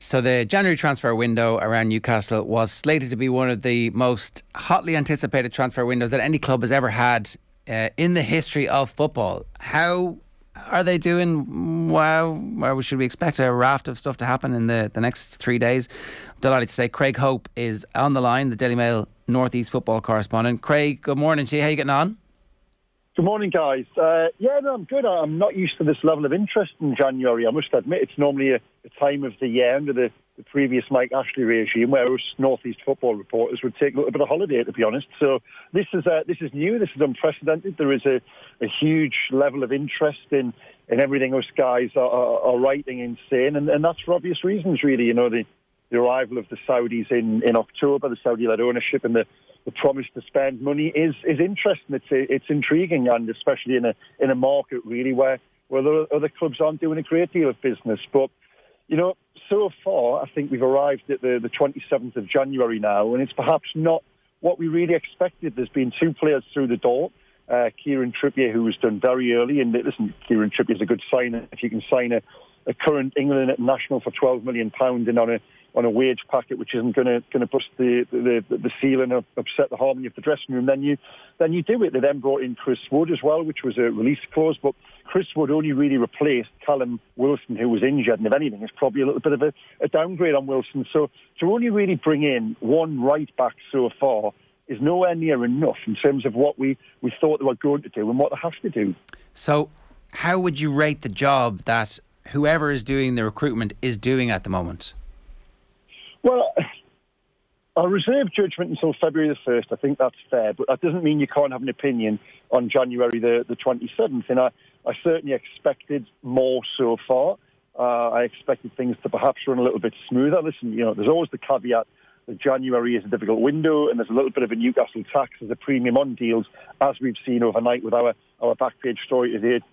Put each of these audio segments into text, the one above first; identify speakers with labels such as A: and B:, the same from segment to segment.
A: So the January transfer window around Newcastle was slated to be one of the most hotly anticipated transfer windows that any club has ever had in the history of football. How are they doing? Wow, should we expect a raft of stuff to happen in the next 3 days? I'm delighted to say Craig Hope is on the line, the Daily Mail North East football correspondent. Craig, good morning to you. How are you getting on?
B: Good morning, guys. I'm good. I'm not used to this level of interest in January. I must admit, it's normally a time of the year under the previous Mike Ashley regime where us North East football reporters would take a little bit of holiday, to be honest. So this is new. This is unprecedented. There is a huge level of interest in everything us guys are writing and saying, and that's for obvious reasons, really. You know, the arrival of the Saudis in October, the Saudi-led ownership, and the promise to spend money is interesting. It's intriguing, and especially in a market really where other clubs aren't doing a great deal of business. But you know, so far I think we've arrived at the 27th of January now, and it's perhaps not what we really expected. There's been two players through the door. Kieran Trippier, who was done very early, and listen, Kieran Trippier is a good sign if you can sign a current England national for £12 million and on a wage packet which isn't going to bust the ceiling or upset the harmony of the dressing room, then you do it. They then brought in Chris Wood as well, which was a release clause, but Chris Wood only really replaced Callum Wilson, who was injured, and if anything, it's probably a little bit of a downgrade on Wilson. So to only really bring in one right back so far is nowhere near enough in terms of what we thought they were going to do and what they have to do.
A: So how would you rate the job that whoever is doing the recruitment is doing at the moment?
B: Well, I'll reserve judgment until February the 1st. I think that's fair, but that doesn't mean you can't have an opinion on January the 27th. And I certainly expected more so far. I expected things to perhaps run a little bit smoother. Listen, you know, there's always the caveat that January is a difficult window, and there's a little bit of a Newcastle tax as a premium on deals, as we've seen overnight with our back page story today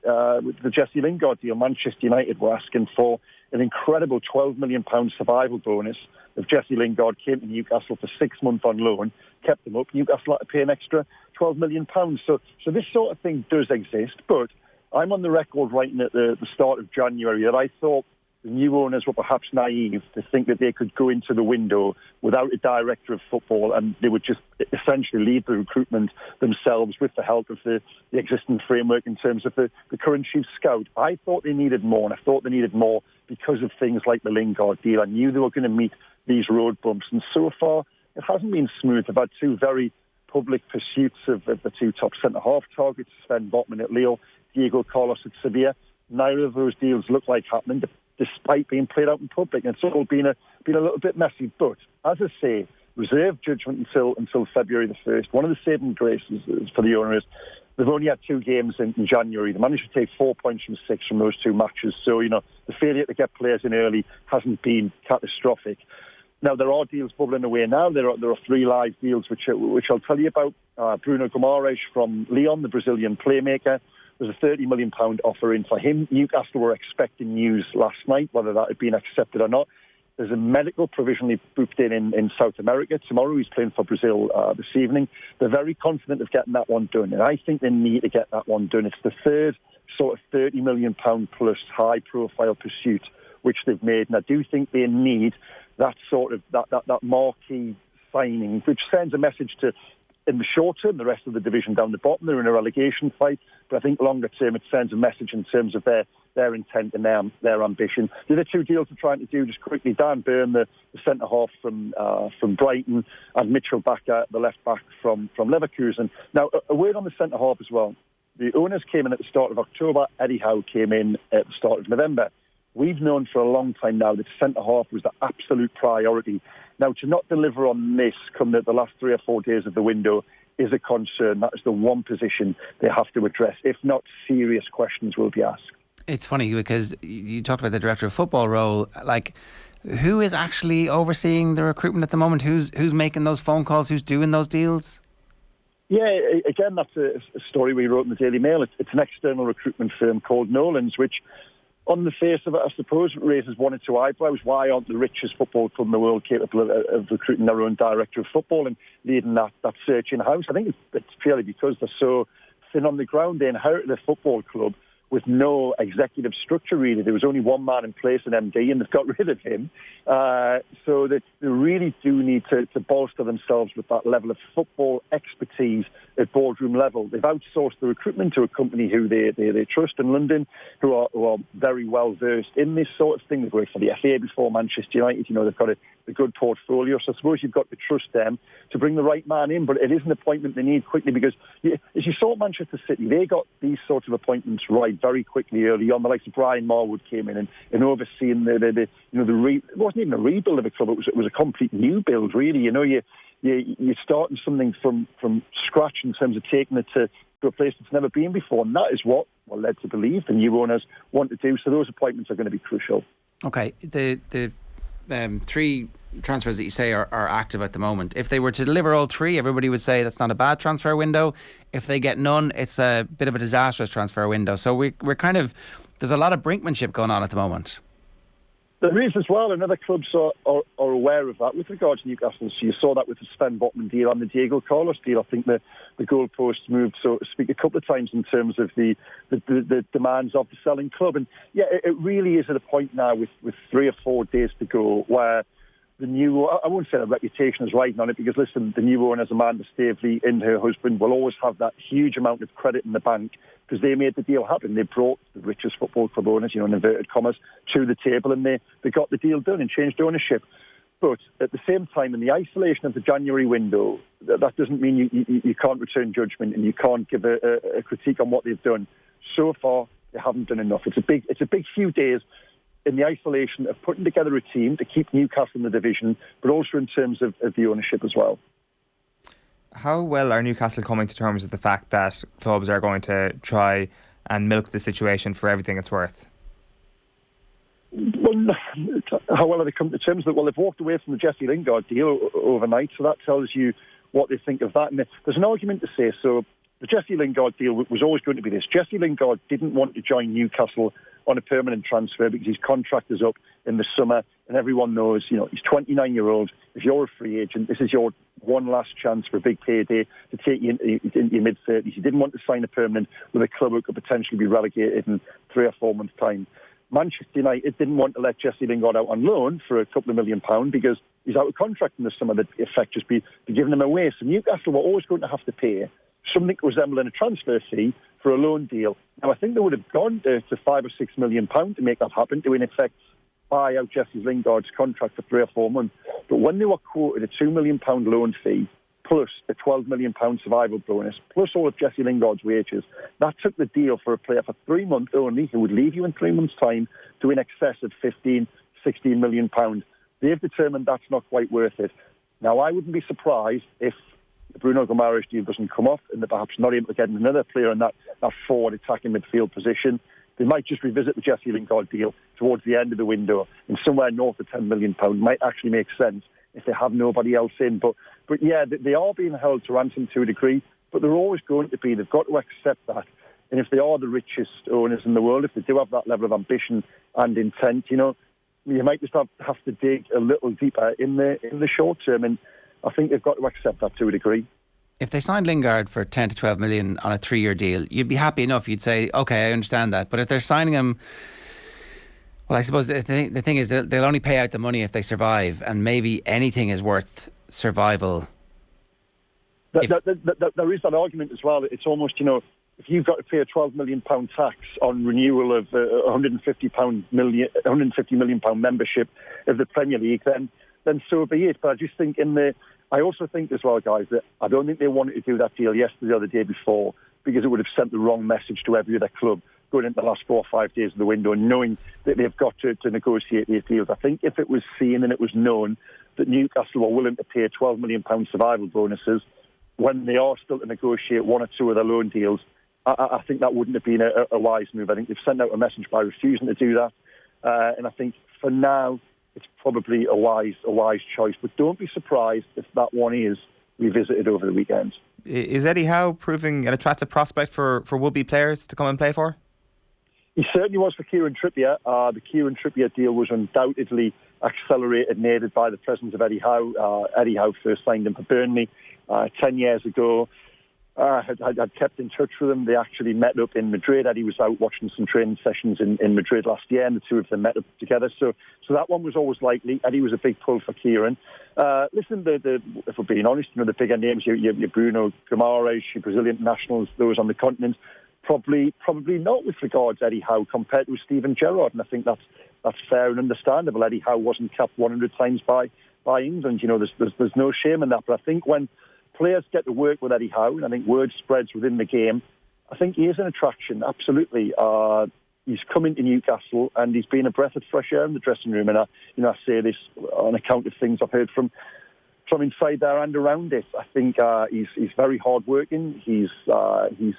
B: with the Jesse Lingard deal. Manchester United were asking for an incredible £12 million survival bonus if Jesse Lingard came to Newcastle for 6 months on loan, kept them up. Newcastle had to pay an extra £12 million. So this sort of thing does exist, but I'm on the record writing at the start of January that I thought the new owners were perhaps naive to think that they could go into the window without a director of football and they would just essentially lead the recruitment themselves with the help of the existing framework in terms of the current chief scout. I thought they needed more, and I thought they needed more because of things like the Lingard deal. I knew they were going to meet these road bumps, and so far it hasn't been smooth. They've had two very public pursuits of the two top centre-half targets, Sven Botman at Lille, Diego Carlos at Sevilla. Neither of those deals look like happening, despite being played out in public, and it's all been a little bit messy. But as I say, reserve judgment until February the 1st. One of the saving graces for the owner is they've only had 2 games in January. They managed to take 4 points from 6 from those 2 matches. So, you know, the failure to get players in early hasn't been catastrophic. Now, there are deals bubbling away now. There are 3 live deals which I'll tell you about. Bruno Guimaraes from Lyon, the Brazilian playmaker. There's a £30 million offer in for him. Newcastle were expecting news last night, whether that had been accepted or not. There's a medical provisionally booked in South America. Tomorrow he's playing for Brazil this evening. They're very confident of getting that one done, and I think they need to get that one done. It's the third sort of £30 million plus high-profile pursuit which they've made, and I do think they need that sort of that marquee signing, which sends a message to, in the short term, the rest of the division down the bottom. They're in a relegation fight, but I think longer term it sends a message in terms of their intent and their ambition. The other 2 deals they're trying to do, just quickly, Dan Burn, the centre-half from Brighton, and Mitchell Bakker, the left-back from Leverkusen. Now, a word on the centre-half as well. The owners came in at the start of October. Eddie Howe came in at the start of November. We've known for a long time now that centre-half was the absolute priority. Now, to not deliver on this come the last 3 or 4 days of the window is a concern. That is the one position they have to address. If not, serious questions will be asked.
A: It's funny because you talked about the director of football role. Like, who is actually overseeing the recruitment at the moment? Who's making those phone calls? Who's doing those deals?
B: Yeah, again, that's a story we wrote in the Daily Mail. It's an external recruitment firm called Nolan's, which on the face of it, I suppose, raises 1 or 2 eyebrows. Why aren't the richest football club in the world capable of recruiting their own director of football and leading that search in-house? I think it's purely because they're so thin on the ground. They inherited a football club with no executive structure, really. There was only one man in place, an MD, and they've got rid of him. So they really do need to bolster themselves with that level of football expertise at boardroom level. They've outsourced the recruitment to a company who they trust in London, who are very well versed in this sort of thing. They've worked for the FA before, Manchester United. They've got a good portfolio. So I suppose you've got to trust them to bring the right man in. But it is an appointment they need quickly, because as you saw Manchester City, they got these sorts of appointments right very quickly early on. The likes of Brian Marwood came in and overseeing it wasn't even a rebuild of a club. It was a complete new build, really. You're starting something from scratch in terms of taking it to a place that's never been before, and that is what we're led to believe the new owners want to do. So those appointments are going to be crucial. Okay,
A: the three transfers that you say are active at the moment. If they were to deliver all three, everybody would say that's not a bad transfer window. If they get none, it's a bit of a disastrous transfer window. So we're kind of, there's a lot of brinkmanship going on at the moment.
B: There is as well, and other clubs are aware of that with regard to Newcastle. So you saw that with the Sven Botman deal and the Diego Carlos deal. I think the goalposts moved, so to speak, a couple of times in terms of the demands of the selling club. And yeah, it really is at a point now with 3 or 4 days to go where the new, I won't say the reputation is riding on it, because listen, the new owners, Amanda Staveley and her husband, will always have that huge amount of credit in the bank, because they made the deal happen. They brought the richest football club owners, in inverted commas, to the table, and they got the deal done and changed ownership. But at the same time, in the isolation of the January window, that doesn't mean you can't return judgment and you can't give a critique on what they've done. So far, they haven't done enough. It's a big few days in the isolation of putting together a team to keep Newcastle in the division, but also in terms of the ownership as well.
C: How well are Newcastle coming to terms with the fact that clubs are going to try and milk the situation for everything it's worth?
B: Well, how well are they come to terms with it? Well, they've walked away from the Jesse Lingard deal overnight, so that tells you what they think of that. And there's an argument to say, so the Jesse Lingard deal was always going to be this. Jesse Lingard didn't want to join Newcastle on a permanent transfer because his contract is up in the summer, and everyone knows, he's 29-year-old. If you're a free agent, this is your one last chance for a big payday to take you into your mid-30s. He didn't want to sign a permanent with a club who could potentially be relegated in 3 or 4 months' time. Manchester United didn't want to let Jesse Lingard out on loan for a couple of £1 million because he's out of contract in the summer. That effect just be giving him away. So Newcastle were always going to have to pay something resembling a transfer fee for a loan deal. Now, I think they would have gone to £5 or £6 million to make that happen, to in effect buy out Jesse Lingard's contract for 3 or 4 months. But when they were quoted a £2 million loan fee, plus a £12 million survival bonus, plus all of Jesse Lingard's wages, that took the deal for a player for 3 months only, who would leave you in 3 months' time, to in excess of £15, £16 million. They've determined that's not quite worth it. Now, I wouldn't be surprised if the Bruno Guimaraes deal doesn't come off and they're perhaps not able to get another player in that forward attacking midfield position. They might just revisit the Jesse Lingard deal towards the end of the window, and somewhere north of £10 million might actually make sense if they have nobody else in. But yeah, they are being held to ransom to a degree, but they're always going to be. They've got to accept that. And if they are the richest owners in the world, if they do have that level of ambition and intent, you might just have to dig a little deeper in the short term. And I think they've got to accept that to a degree.
A: If they signed Lingard for 10 to 12 million on a 3-year deal, you'd be happy enough. You'd say, okay, I understand that. But if they're signing him, well, I suppose the thing is they'll only pay out the money if they survive, and maybe anything is worth survival.
B: There is that argument as well. It's almost, if you've got to pay a £12 million tax on renewal of £150 million membership of the Premier League, then so be it. But I just think I also think as well, guys, that I don't think they wanted to do that deal yesterday or the day before because it would have sent the wrong message to every other club going into the last 4 or 5 days of the window and knowing that they've got to negotiate these deals. I think if it was seen and it was known that Newcastle were willing to pay £12 million survival bonuses when they are still to negotiate 1 or 2 of their loan deals, I think that wouldn't have been a wise move. I think they've sent out a message by refusing to do that. And I think for now, it's probably a wise choice. But don't be surprised if that one is revisited over the weekend.
C: Is Eddie Howe proving an attractive prospect for would-be players to come and play for?
B: He certainly was for Kieran Trippier. The Kieran Trippier deal was undoubtedly accelerated and aided by the presence of Eddie Howe. Eddie Howe first signed him for Burnley 10 years ago. I'd kept in touch with him. They actually met up in Madrid. Eddie was out watching some training sessions in Madrid last year, and the two of them met up together. So that one was always likely. Eddie was a big pull for Kieran. Listen, if we're being honest, the bigger names, your Bruno Guimaraes, your Brazilian nationals, those on the continent, probably not with regards to Eddie Howe compared to Steven Gerrard, and I think that's fair and understandable. Eddie Howe wasn't capped 100 times by England. There's no shame in that. But I think when players get to work with Eddie Howe, and I think word spreads within the game, I think he is an attraction, absolutely. He's come into Newcastle and he's been a breath of fresh air in the dressing room. And I say this on account of things I've heard from inside there and around it. I think he's very hardworking. He's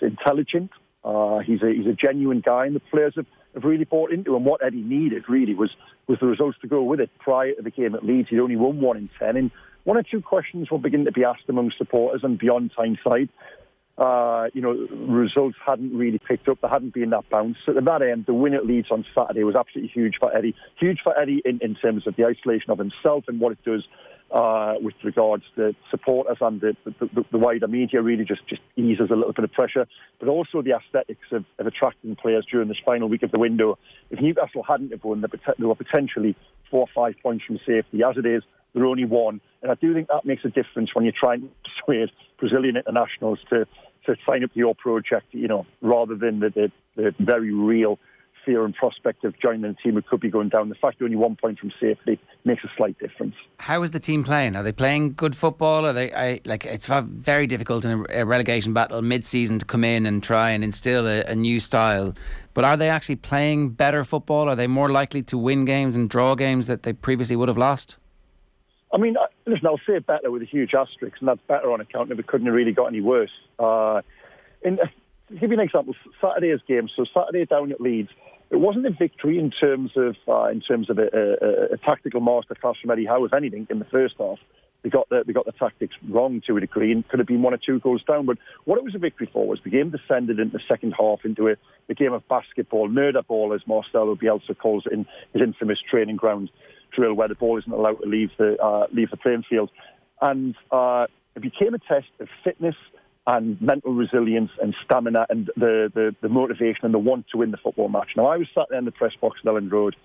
B: intelligent. He's a genuine guy, and the players have really bought into him. What Eddie needed really was the results to go with it. Prior to the game at Leeds, he'd only won 1 in 10, and 1 or 2 questions will begin to be asked among supporters and beyond Tyneside. Results hadn't really picked up. There hadn't been that bounce. So to that end, the win at Leeds on Saturday was absolutely huge for Eddie. Huge for Eddie in terms of the isolation of himself and what it does with regards to supporters and the wider media. Really just eases a little bit of pressure. But also the aesthetics of attracting players during this final week of the window. If Newcastle hadn't have won, they were potentially 4 or 5 points from safety. As it is, they're only 1. And I do think that makes a difference when you're trying to persuade Brazilian internationals to sign up to your project, rather than the very real fear and prospect of joining a team who could be going down. The fact they're only 1 point from safety makes a slight difference.
A: How is the team playing? Are they playing good football? Are they it's very difficult in a relegation battle mid-season to come in and try and instill a new style. But are they actually playing better football? Are they more likely to win games and draw games that they previously would have lost?
B: I mean, listen, I'll say better with a huge asterisk, and that's better on account of it couldn't have really got any worse. To give you an example, Saturday's game, so Saturday down at Leeds, it wasn't a victory in terms of a tactical masterclass from Eddie Howe. If anything, in the first half, they got the tactics wrong to a degree and could have been 1 or 2 goals down. But what it was a victory for was the game descended into the second half into a game of basketball, murder ball, as Marcelo Bielsa calls it in his infamous training ground drill, where the ball isn't allowed to leave the playing field. And it became a test of fitness and mental resilience and stamina and the motivation and the want to win the football match. Now, I was sat there in the press box at Ellen Road,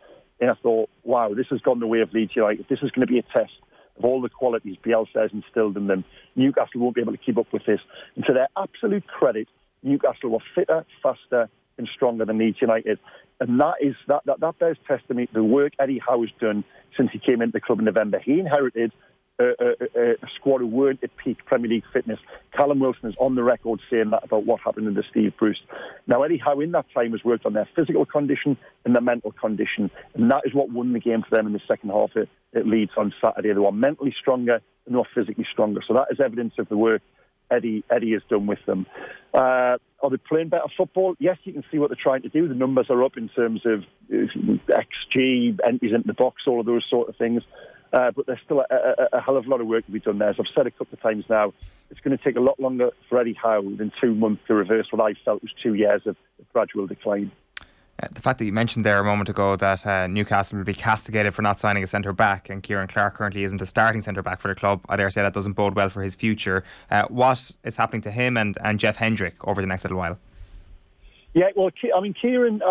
B: and I thought, wow, this has gone the way of Leeds United. This is going to be a test of all the qualities Bielsa has instilled in them. Newcastle won't be able to keep up with this. And to their absolute credit, Newcastle were fitter, faster and stronger than Leeds United. And that bears testimony to the work Eddie Howe has done since he came into the club in November. He inherited a squad who weren't at peak Premier League fitness. Callum Wilson is on the record saying that about what happened under Steve Bruce. Now, Eddie Howe in that time has worked on their physical condition and their mental condition, and that is what won the game for them in the second half at Leeds on Saturday. They were mentally stronger and they were physically stronger. So that is evidence of the work Eddie has done with them. Are they playing better football? Yes, you can see what they're trying to do. The numbers are up in terms of XG, entries into the box, all of those sort of things. But there's still a hell of a lot of work to be done there. As I've said a couple of times now, it's going to take a lot longer for Eddie Howe than 2 months to reverse what I felt was 2 years of gradual decline.
C: The fact that you mentioned there a moment ago that Newcastle will be castigated for not signing a centre-back, and Kieran Clark currently isn't a starting centre-back for the club, I dare say that doesn't bode well for his future. What is happening to him and Jeff Hendrick over the next little while?
B: Yeah, well, I mean, Kieran,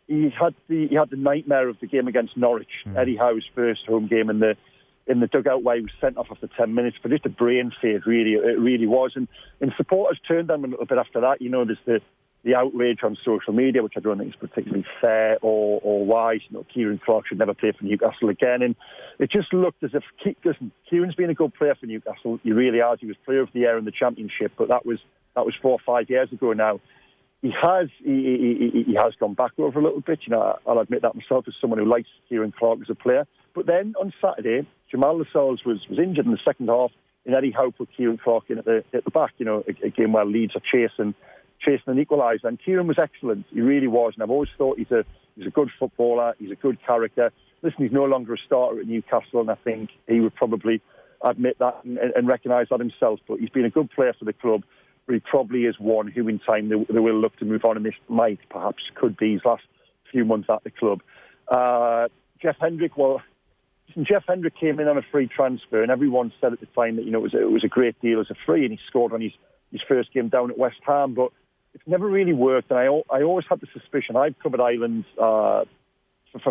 B: he had the nightmare of the game against Norwich, Eddie Howe's first home game in the dugout, where he was sent off after 10 minutes for just a brain fade. Really, it really was, and supporters turned on him a little bit after that. There's the outrage on social media, which I don't think is particularly fair or wise. Kieran Clark should never play for Newcastle again, and it just looked as if Kieran's been a good player for Newcastle. He really has. He was Player of the Year in the Championship, but that was 4 or 5 years ago now. He has gone back over a little bit. I'll admit that myself as someone who likes Kieran Clark as a player. But then on Saturday, Jamal Lascelles was injured in the second half, and Eddie Howe put Kieran Clark in at the back. A game where Leeds are chasing an equaliser, and Kieran was excellent. He really was, and I've always thought he's a good footballer. He's a good character. Listen, he's no longer a starter at Newcastle, and I think he would probably admit that and recognise that himself. But he's been a good player for the club. But he probably is one who, in time, they will look to move on, and this could be his last few months at the club. Jeff Hendrick, Jeff Hendrick came in on a free transfer, and everyone said at the time that it was a great deal as a free, and he scored on his his first game down at West Ham, but it's never really worked. And I always had the suspicion. I've covered Ireland for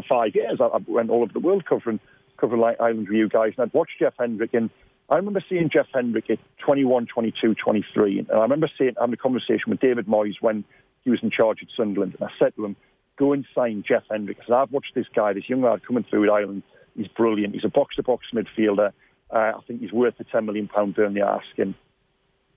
B: 5 years. I went all over the world covering Ireland with you guys, and I'd watched Jeff Hendrick, and I remember seeing Jeff Hendrick at 21, 22, 23, and I remember having a conversation with David Moyes when he was in charge at Sunderland, and I said to him, go and sign Jeff Hendrick, because I've watched this guy, this young lad coming through with Ireland. He's brilliant. He's a box-to-box midfielder. I think he's worth the £10 million Burnley are asking.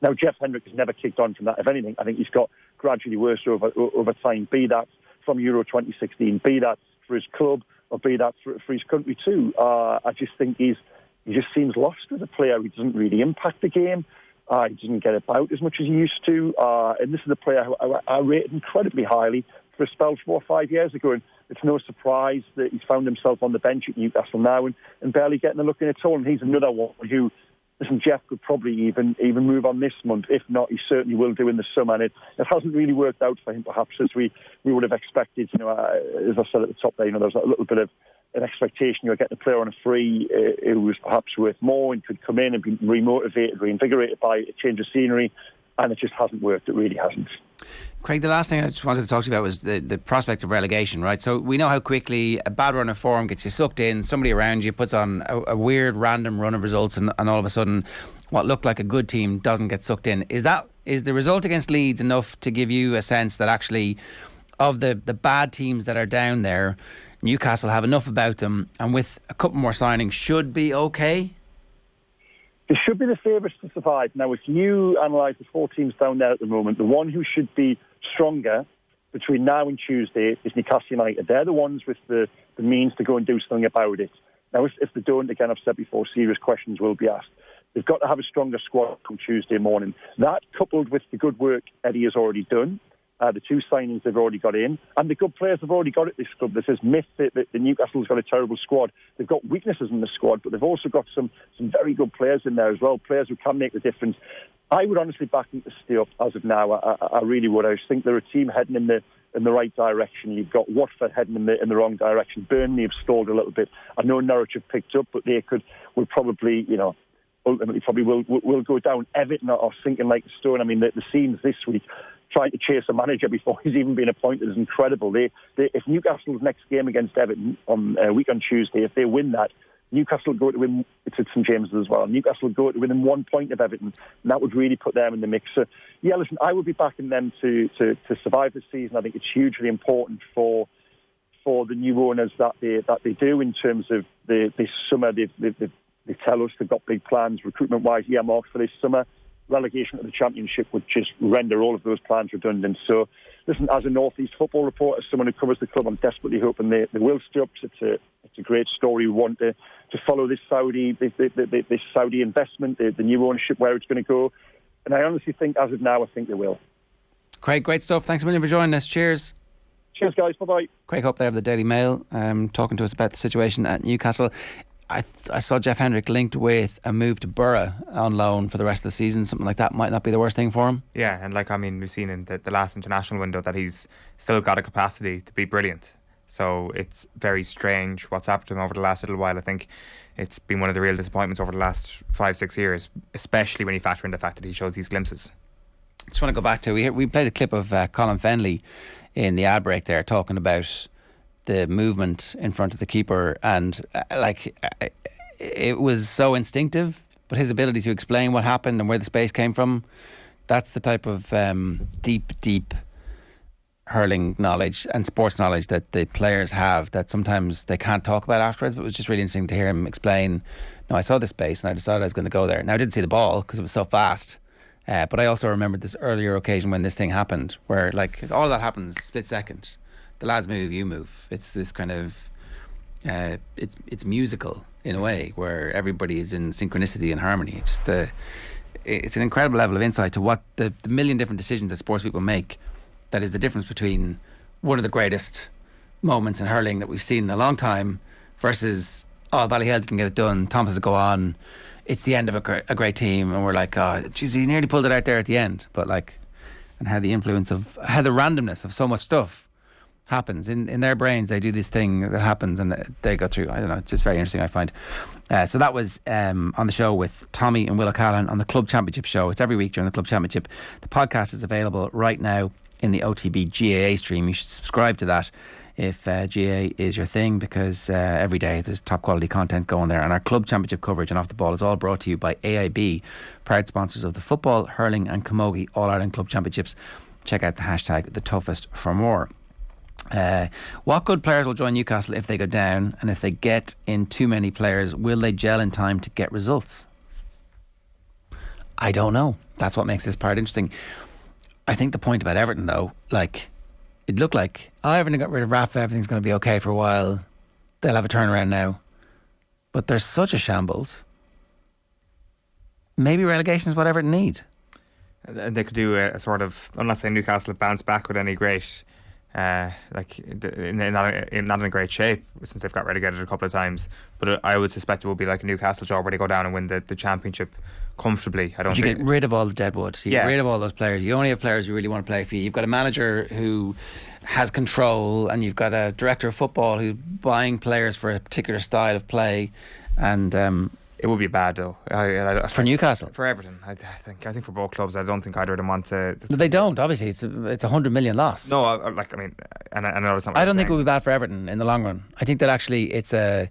B: Now, Jeff Hendrick has never kicked on from that. If anything, I think he's got gradually worse over time, be that from Euro 2016, be that for his club, or be that for his country too. I just think he just seems lost as a player. He doesn't really impact the game. He doesn't get about as much as he used to. And this is a player who I rated incredibly highly for a spell 4 or 5 years ago. And it's no surprise that he's found himself on the bench at Newcastle now and barely getting a look in at all. And he's another one who, listen, Jeff could probably even move on this month. If not, he certainly will do in the summer. And it hasn't really worked out for him, perhaps, as we would have expected. As I said at the top there, there's a little bit of an expectation you're getting a player on a free who was perhaps worth more and could come in and be remotivated, reinvigorated by a change of scenery. And it just hasn't worked. It really hasn't.
A: Craig, the last thing I just wanted to talk to you about was the prospect of relegation, right? So we know how quickly a bad run of form gets you sucked in, somebody around you puts on a weird random run of results, and all of a sudden what looked like a good team doesn't get sucked in. Is the result against Leeds enough to give you a sense that actually of the bad teams that are down there, Newcastle have enough about them, and with a couple more signings should be okay?
B: They should be the favourites to survive. Now, if you analyse the 4 teams down there at the moment, the one who should be stronger between now and Tuesday is Newcastle United. They're the ones with the means to go and do something about it. Now, if they don't, again, I've said before, serious questions will be asked. They've got to have a stronger squad come Tuesday morning. That, coupled with the good work Eddie has already done, the 2 signings they've already got in, and the good players have already got at this club. There's this myth that Newcastle's got a terrible squad. They've got weaknesses in the squad, but they've also got some very good players in there as well, players who can make the difference. I would honestly back them to stay up as of now. I really would. I just think they're a team heading in the right direction. You've got Watford heading in the wrong direction. Burnley have stalled a little bit. I know Norwich have picked up, but they will probably, ultimately probably will go down. Everton are sinking like a stone. I mean, the scenes this week trying to chase a manager before he's even been appointed is incredible. If Newcastle's next game against Everton on a week on Tuesday, if they win that, Newcastle go to win. It's at St James's as well. Newcastle go to within 1 point of Everton, and that would really put them in the mix. So, yeah, listen, I would be backing them to survive this season. I think it's hugely important for the new owners that they do in terms of this summer. They tell us they've got big plans recruitment-wise, earmarked for this summer. Relegation to the Championship would just render all of those plans redundant. So, listen, as a North East football reporter, someone who covers the club, I'm desperately hoping they will stay up. It's a great story. We want to follow this Saudi investment, the new ownership, where it's going to go. And I honestly think, as of now, I think they will.
A: Craig, great stuff. Thanks a million for joining us. Cheers.
B: Cheers, guys. Bye-bye.
A: Craig Hope there of the Daily Mail, talking to us about the situation at Newcastle. I saw Jeff Hendrick linked with a move to Borough on loan for the rest of the season. Something like that might not be the worst thing for him.
C: Yeah, and we've seen in the last international window that he's still got a capacity to be brilliant. So it's very strange what's happened to him over the last little while. I think it's been one of the real disappointments over the last 5-6 years, especially when you factor in the fact that he shows these glimpses.
A: I just want to go back to, we played a clip of Colin Fennelly in the ad break there talking about the movement in front of the keeper, and it was so instinctive, but his ability to explain what happened and where the space came from, that's the type of deep hurling knowledge and sports knowledge that the players have that sometimes they can't talk about afterwards. But it was just really interesting to hear him explain, no, I saw this space and I decided I was going to go there. Now, I didn't see the ball because it was so fast, but I also remembered this earlier occasion when this thing happened, where all that happens split second. The lads move, you move. It's this kind of it's musical in a way, where everybody is in synchronicity and harmony. It's just it's an incredible level of insight to what the million different decisions that sports people make. That is the difference between one of the greatest moments in hurling that we've seen in a long time versus, Ballyhale didn't get it done, Thomas has go on, it's the end of a great team, and we're like, geez, he nearly pulled it out there at the end. But and how the randomness of so much stuff happens. In their brains, they do this thing that happens and they go through. I don't know. It's just very interesting, I find. So that was on the show with Tommy and Will O'Callaghan on the Club Championship show. It's every week during the Club Championship. The podcast is available right now in the OTB GAA stream. You should subscribe to that if GAA is your thing, because every day there's top quality content going there. And our Club Championship coverage and Off the Ball is all brought to you by AIB, proud sponsors of the football, hurling and camogie All-Ireland Club Championships. Check out the hashtag #TheToughest for more. What good players will join Newcastle if they go down, and if they get in too many players, will they gel in time to get results? I don't know. That's what makes this part interesting. I think the point about Everton, though, like, it looked like, Everton got rid of Rafa, everything's going to be okay for a while, they'll have a turnaround now, but there's such a shambles. Maybe relegation is what Everton need.
C: They could do a sort of, I'm not saying Newcastle bounce back with any great, not in a great shape since they've got relegated a couple of times, but I would suspect it will be like a Newcastle job where they go down and win the championship comfortably. I don't think. You
A: get rid of all the deadwood. You get rid of all those players. You only have players you really want to play for you. You've got a manager who has control, and you've got a director of football who's buying players for a particular style of play, and
C: it would be bad though
A: for Newcastle.
C: For Everton, I think for both clubs, I don't think either of them want to.
A: They don't. Obviously, it's $100 million loss.
C: No, I know it's not.
A: I don't think it would be bad for Everton in the long run. I think that actually it's a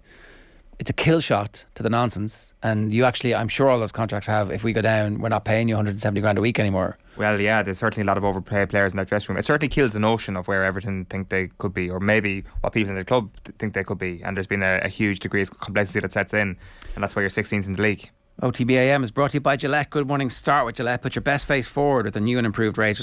A: kill shot to the nonsense, and you actually, I'm sure all those contracts have, if we go down, we're not paying you 170 grand a week anymore.
C: Well, yeah, there's certainly a lot of overpaid players in that dressing room. It certainly kills the notion of where Everton think they could be, or maybe what people in the club think they could be, and there's been a huge degree of complacency that sets in, and that's why you're 16th in the league.
A: OTB AM is brought to you by Gillette. Good morning. Start with Gillette. Put your best face forward with the new and improved razors